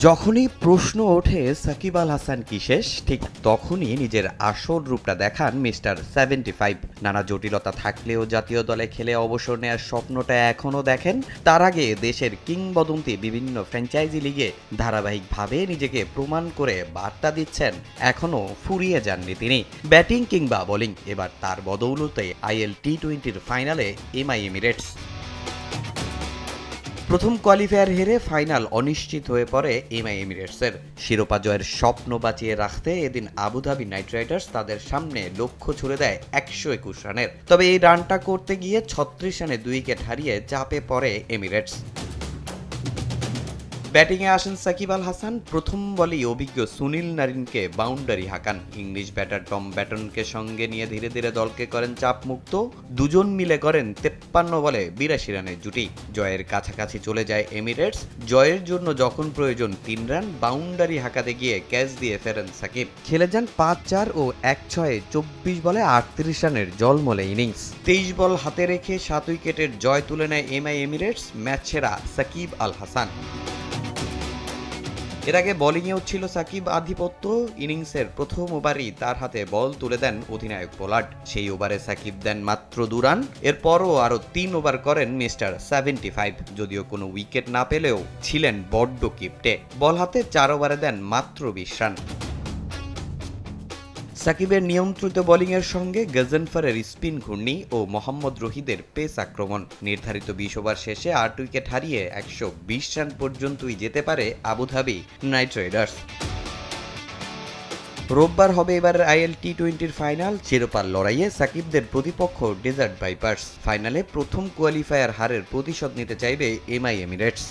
যখনই প্রশ্ন ওঠে সাকিব আল হাসান কি শেষ, ঠিক তখনই নিজের আসল রূপটা দেখান মিস্টার 75। নানা জটিলতা থাকলেও জাতীয় দলে খেলে অবসর নেওয়ার স্বপ্নটা এখনও দেখেন। তার আগে দেশের কিংবদন্তি বিভিন্ন ফ্র্যাঞ্চাইজি লিগে ধারাবাহিকভাবে নিজেকে প্রমাণ করে বার্তা দিচ্ছেন। এখনও ফুরিয়ে যাননি তিনি। ব্যাটিং কিংবা বোলিং, এবার তার বদৌলতে আইএল টি-20 ফাইনালে এমআই এমিরেটস। প্রথম কোয়ালিফায়ার হেরে ফাইনাল অনিশ্চিত হয়ে পড়ে এমআই এমিরেটসের। শিরোপা জয়ের স্বপ্ন বাঁচিয়ে রাখতে এদিন আবুধাবি নাইট রাইডার্স তাদের সামনে লক্ষ্য ছুড়ে দেয় 121 রানের। তবে এই রানটা করতে গিয়ে 36 রানে 2 উইকেট হারিয়ে চাপে পড়ে এমিরেটস। ব্যাটিংয়ে আসেন সাকিব আল হাসান। প্রথম বলেই অভিজ্ঞ সুনীল নারিনকে বাউন্ডারি হাঁকান। ইংলিশ ব্যাটার টম ব্যাটনকে সঙ্গে নিয়ে ধীরে ধীরে দলকে করেন চাপমুক্ত। দুজন মিলে করেন 53 বলে 82 রানের জুটি। জয়ের কাছাকাছি চলে যায় এমিরেটস। জয়ের জন্য যখন প্রয়োজন 3 রান, বাউন্ডারি হাঁকাতে গিয়ে ক্যাচ দিয়ে ফেরেন সাকিব। খেলে যান 5-4 ও 1-6-এ 24 বলে 38 রানের জলমলে ইনিংস। 23 বল হাতে রেখে 7 উইকেটের জয় তুলে নেয় এমআই এমিরেটস। ম্যাচ সেরা সাকিব আল হাসান। এর আগে বোলিংয়েও ছিল সাকিব আধিপত্য। ইনিংসের প্রথম ওভারেই তার হাতে বল তুলে দেন অধিনায়ক পোলার্ড। সেই ওভারে সাকিব দেন মাত্র 2 রান। এরপরও আরও 3 ওভার করেন মিস্টার 75। যদিও কোনো উইকেট না পেলেও ছিলেন বড্ড কিপটে। বল হাতে 4 ওভারে দেন মাত্র 20 রান। সাকিবের নিয়ন্ত্রিত বোলিংয়ের সঙ্গে গজনফারের স্পিন ঘূর্ণি ও মোহাম্মদ রহিদের পেস আক্রমণ নির্ধারিত 20 ওভার শেষে 8 উইকেট হারিয়ে 120 রান পর্যন্তই যেতে পারে আবুধাবি নাইট রাইডার্স। রোববার হবে এবার আইএল টি-20 ফাইনাল। শিরোপার লড়াইয়ে সাকিবদের প্রতিপক্ষ ডেজার্ট ভাইপার্স। ফাইনালে প্রথম কোয়ালিফায়ার হারের প্রতিশোধ নিতে চাইবে এমআই এমিরেটস।